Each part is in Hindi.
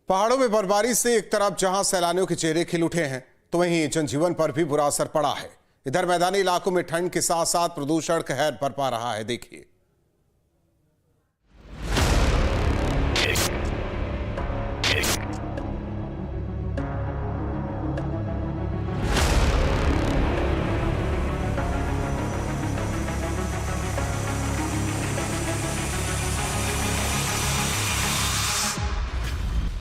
पहाड़ों में बर्फबारी से एक तरफ जहां सैलानियों के चेहरे खिल उठे हैं, तो वहीं जनजीवन पर भी बुरा असर पड़ा है। इधर मैदानी इलाकों में ठंड के साथ साथ प्रदूषण कहर बरपा रहा है। देखिए।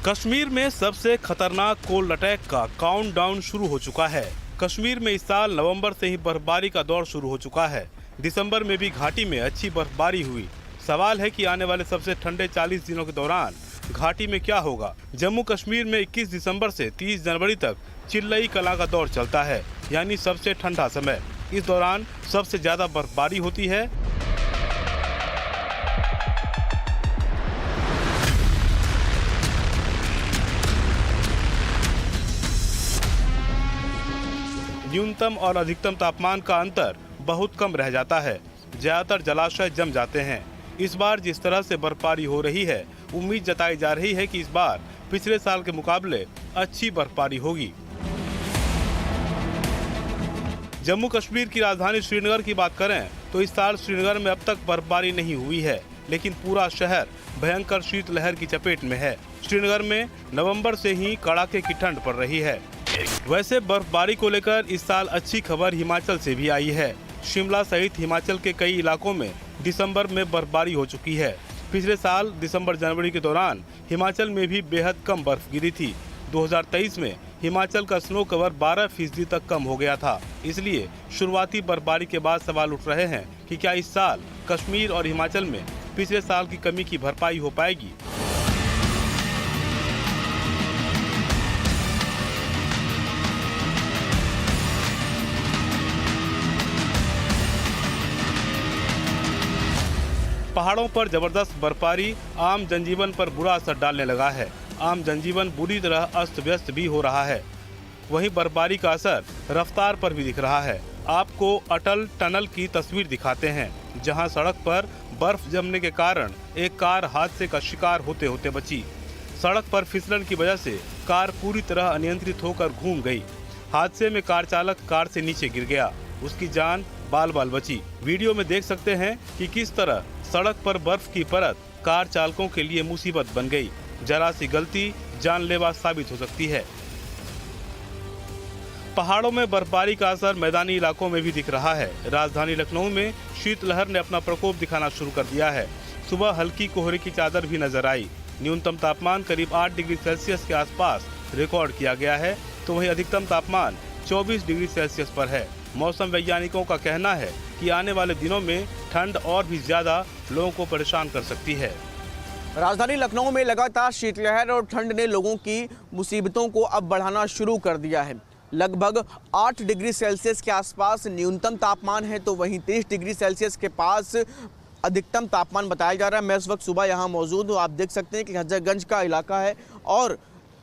कश्मीर में सबसे खतरनाक कोल्ड अटैक का काउंटडाउन शुरू हो चुका है। कश्मीर में इस साल नवंबर से ही बर्फबारी का दौर शुरू हो चुका है। दिसंबर में भी घाटी में अच्छी बर्फबारी हुई। सवाल है कि आने वाले सबसे ठंडे 40 दिनों के दौरान घाटी में क्या होगा। जम्मू कश्मीर में 21 दिसंबर से 30 जनवरी तक चिल्लई कला का दौर चलता है, यानी सबसे ठंडा समय। इस दौरान सबसे ज्यादा बर्फबारी होती है। न्यूनतम और अधिकतम तापमान का अंतर बहुत कम रह जाता है। ज्यादातर जलाशय जम जाते हैं। इस बार जिस तरह से बर्फबारी हो रही है, उम्मीद जताई जा रही है कि इस बार पिछले साल के मुकाबले अच्छी बर्फबारी होगी। जम्मू कश्मीर की राजधानी श्रीनगर की बात करें तो इस साल श्रीनगर में अब तक बर्फबारी नहीं हुई है, लेकिन पूरा शहर भयंकर शीतलहर की चपेट में है। श्रीनगर में नवंबर से ही कड़ाके की ठंड पड़ रही है। वैसे बर्फबारी को लेकर इस साल अच्छी खबर हिमाचल से भी आई है। शिमला सहित हिमाचल के कई इलाकों में दिसंबर में बर्फबारी हो चुकी है। पिछले साल दिसंबर जनवरी के दौरान हिमाचल में भी बेहद कम बर्फ गिरी थी। 2023 में हिमाचल का स्नो कवर 12% तक कम हो गया था। इसलिए शुरुआती बर्फबारी के बाद सवाल उठ रहे हैं कि क्या इस साल कश्मीर और हिमाचल में पिछले साल की कमी की भरपाई हो पाएगी। पहाड़ों पर जबरदस्त बर्फबारी आम जनजीवन पर बुरा असर डालने लगा है। आम जनजीवन बुरी तरह अस्त व्यस्त भी हो रहा है। वहीं बर्फबारी का असर रफ्तार पर भी दिख रहा है। आपको अटल टनल की तस्वीर दिखाते हैं, जहां सड़क पर बर्फ जमने के कारण एक कार हादसे का शिकार होते होते बची। सड़क पर फिसलन की वजह से कार पूरी तरह अनियंत्रित होकर घूम गई। हादसे में कार चालक कार से नीचे गिर गया। उसकी जान बाल बाल बची। वीडियो में देख सकते हैं कि किस तरह सड़क पर बर्फ की परत कार चालकों के लिए मुसीबत बन गई। जरा सी गलती जानलेवा साबित हो सकती है। पहाड़ों में बर्फबारी का असर मैदानी इलाकों में भी दिख रहा है। राजधानी लखनऊ में शीतलहर ने अपना प्रकोप दिखाना शुरू कर दिया है। सुबह हल्की कोहरे की चादर भी नजर आई। न्यूनतम तापमान करीब 8 डिग्री सेल्सियस के आसपास रिकॉर्ड किया गया है, तो वहीं अधिकतम तापमान 24 डिग्री सेल्सियस पर है। मौसम वैज्ञानिकों का कहना है कि आने वाले दिनों में ठंड और भी ज्यादा लोगों को परेशान कर सकती है। राजधानी लखनऊ में लगातार शीतलहर और ठंड ने लोगों की मुसीबतों को अब बढ़ाना शुरू कर दिया है। लगभग 8 डिग्री सेल्सियस के आसपास न्यूनतम तापमान है, तो वहीं 30 डिग्री सेल्सियस के पास अधिकतम तापमान बताया जा रहा है। मैं इस वक्त सुबह यहाँ मौजूद हूँ। आप देख सकते हैं कि हजरतगंज का इलाका है और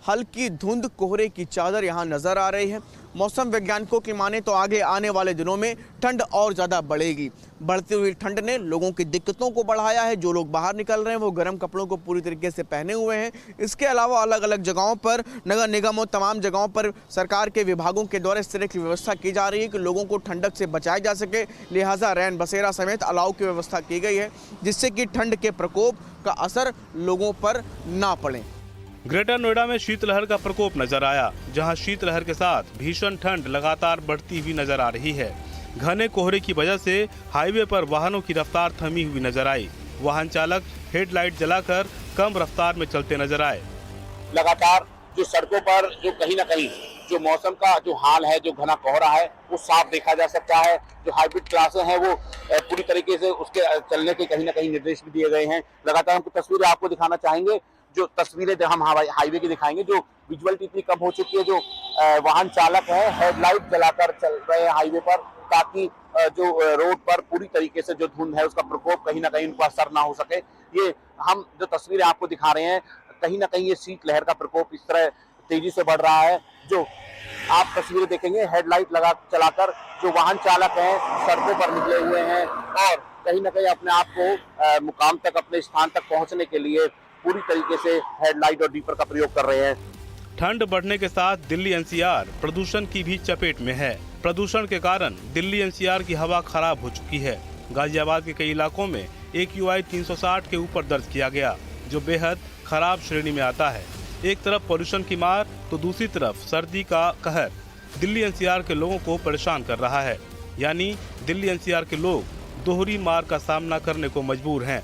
हल्की धुंध कोहरे की चादर यहाँ नजर आ रही है। मौसम वैज्ञानिकों की माने तो आगे आने वाले दिनों में ठंड और ज़्यादा बढ़ेगी। बढ़ती हुई ठंड ने लोगों की दिक्कतों को बढ़ाया है। जो लोग बाहर निकल रहे हैं वो गर्म कपड़ों को पूरी तरीके से पहने हुए हैं। इसके अलावा अलग अलग जगहों पर नगर निगम और तमाम जगहों पर सरकार के विभागों के द्वारा इस तरह की व्यवस्था की जा रही है कि लोगों को ठंडक से बचाया जा सके। लिहाजा रैन बसेरा समेत अलाव की व्यवस्था की गई है, जिससे कि ठंड के प्रकोप का असर लोगों पर ना पड़े। ग्रेटर नोएडा में शीतलहर का प्रकोप नजर आया, जहां शीतलहर के साथ भीषण ठंड लगातार बढ़ती हुई नजर आ रही है। घने कोहरे की वजह से हाईवे पर वाहनों की रफ्तार थमी हुई नजर आई। वाहन चालक हेडलाइट जलाकर कम रफ्तार में चलते नजर आए। लगातार जो सड़कों पर जो कहीं न कहीं जो मौसम का जो हाल है, जो घना कोहरा है, वो साफ देखा जा सकता है। जो हाइब्रिड क्लासें हैं वो पूरी तरीके से उसके चलने के कहीं न कहीं निर्देश भी दिए गए हैं। लगातार हम तस्वीरें आपको दिखाना चाहेंगे। जो तस्वीरें हम हाईवे की दिखाएंगे, जो विजुअलिटी इतनी कम हो चुकी है, जो वाहन चालक है हेडलाइट जलाकर चल रहे हैं हाईवे पर, ताकि जो रोड पर पूरी तरीके से जो धुंध है उसका प्रकोप कहीं ना कहीं उनको असर ना हो सके। ये हम जो तस्वीरें आपको दिखा रहे हैं, कहीं ना कहीं ये शीतलहर का प्रकोप इस तरह तेजी से बढ़ रहा है। जो आप तस्वीरें देखेंगे हेडलाइट लगा चलाकर जो वाहन चालक हैं सड़कों पर निकले हुए हैं और कहीं ना कहीं अपने आप को मुकाम तक, अपने स्थान तक पहुंचने के लिए पूरी तरीके से हेडलाइट और डीपर का प्रयोग कर रहे हैं। ठंड बढ़ने के साथ दिल्ली एनसीआर प्रदूषण की भी चपेट में है। प्रदूषण के कारण दिल्ली एनसीआर की हवा खराब हो चुकी है। गाजियाबाद के कई इलाकों में AQI 360 के ऊपर दर्ज किया गया, जो बेहद खराब श्रेणी में आता है। एक तरफ पॉल्यूशन की मार तो दूसरी तरफ सर्दी का कहर दिल्ली एनसीआर के लोगों को परेशान कर रहा है। यानी दिल्ली एनसीआर के लोग दोहरी मार का सामना करने को मजबूर हैं।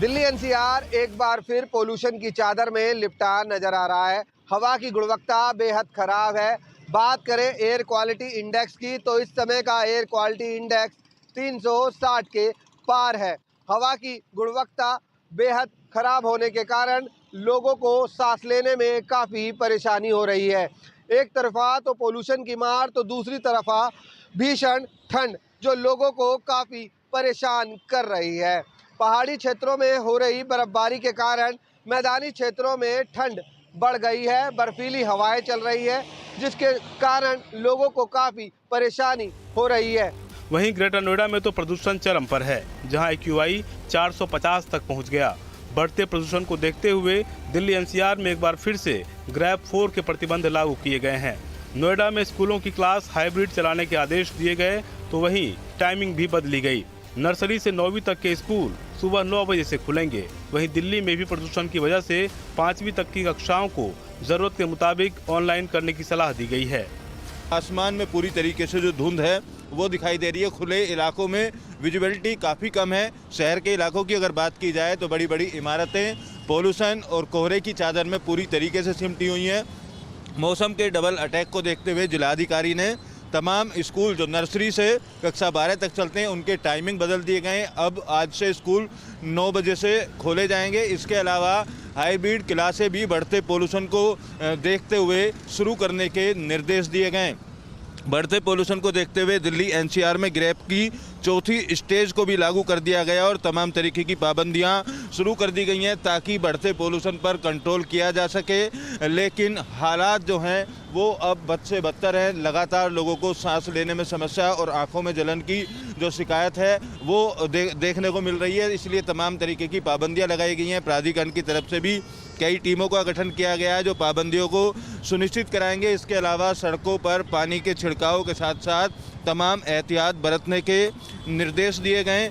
दिल्ली एनसीआर एक बार फिर पोल्यूशन की चादर में लिपटा नजर आ रहा है। हवा की गुणवत्ता बेहद खराब है। बात करें एयर क्वालिटी इंडेक्स की तो इस समय का एयर क्वालिटी इंडेक्स 360 के पार है। हवा की गुणवत्ता बेहद खराब होने के कारण लोगों को सांस लेने में काफ़ी परेशानी हो रही है। एक तरफा तो पोल्यूशन की मार तो दूसरी तरफा भीषण ठंड जो लोगों को काफ़ी परेशान कर रही है। पहाड़ी क्षेत्रों में हो रही बर्फबारी के कारण मैदानी क्षेत्रों में ठंड बढ़ गई है। बर्फीली हवाएं चल रही है जिसके कारण लोगों को काफ़ी परेशानी हो रही है। वहीं ग्रेटर नोएडा में तो प्रदूषण चरम पर है, जहां AQI 450 तक पहुंच गया। बढ़ते प्रदूषण को देखते हुए दिल्ली एनसीआर में एक बार फिर से ग्रैब 4 के प्रतिबंध लागू किए गए हैं। नोएडा में स्कूलों की क्लास हाइब्रिड चलाने के आदेश दिए गए तो वहीं टाइमिंग भी बदली गई। नर्सरी से 9वीं तक के स्कूल सुबह 9 बजे से खुलेंगे। वहीं दिल्ली में भी प्रदूषण की वजह से 5वीं तक की कक्षाओं को जरूरत के मुताबिक ऑनलाइन करने की सलाह दी गई है। आसमान में पूरी तरीके से जो धुंध है वो दिखाई दे रही है। खुले इलाकों में विजिबिलिटी काफ़ी कम है। शहर के इलाकों की अगर बात की जाए तो बड़ी बड़ी इमारतें पोल्यूशन और कोहरे की चादर में पूरी तरीके से सिमटी हुई हैं। मौसम के डबल अटैक को देखते हुए जिलाधिकारी ने तमाम स्कूल जो नर्सरी से कक्षा 12 तक चलते हैं उनके टाइमिंग बदल दिए गए हैं। अब आज से स्कूल 9 बजे से खोले जाएंगे। इसके अलावा हाइब्रिड क्लासें भी बढ़ते पोल्यूशन को देखते हुए शुरू करने के निर्देश दिए गए। बढ़ते पोल्यूशन को देखते हुए दिल्ली एनसीआर में ग्रैब की चौथी स्टेज को भी लागू कर दिया गया और तमाम तरीके की पाबंदियां शुरू कर दी गई हैं ताकि बढ़ते पोल्यूशन पर कंट्रोल किया जा सके। लेकिन हालात जो हैं वो अब बद से बदतर है। लगातार लोगों को सांस लेने में समस्या और आंखों में जलन की जो शिकायत है वो देखने को मिल रही है। इसलिए तमाम तरीके की पाबंदियां लगाई गई हैं। प्राधिकरण की तरफ से भी कई टीमों का गठन किया गया है जो पाबंदियों को सुनिश्चित कराएंगे। इसके अलावा सड़कों पर पानी के छिड़काव के साथ साथ तमाम एहतियात बरतने के निर्देश दिए गए।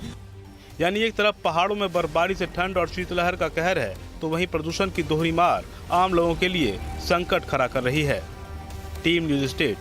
यानी एक तरफ पहाड़ों में बर्फबारी से ठंड और शीतलहर का कहर है तो वहीं प्रदूषण की दोहरी मार आम लोगों के लिए संकट खड़ा कर रही है। Team news state.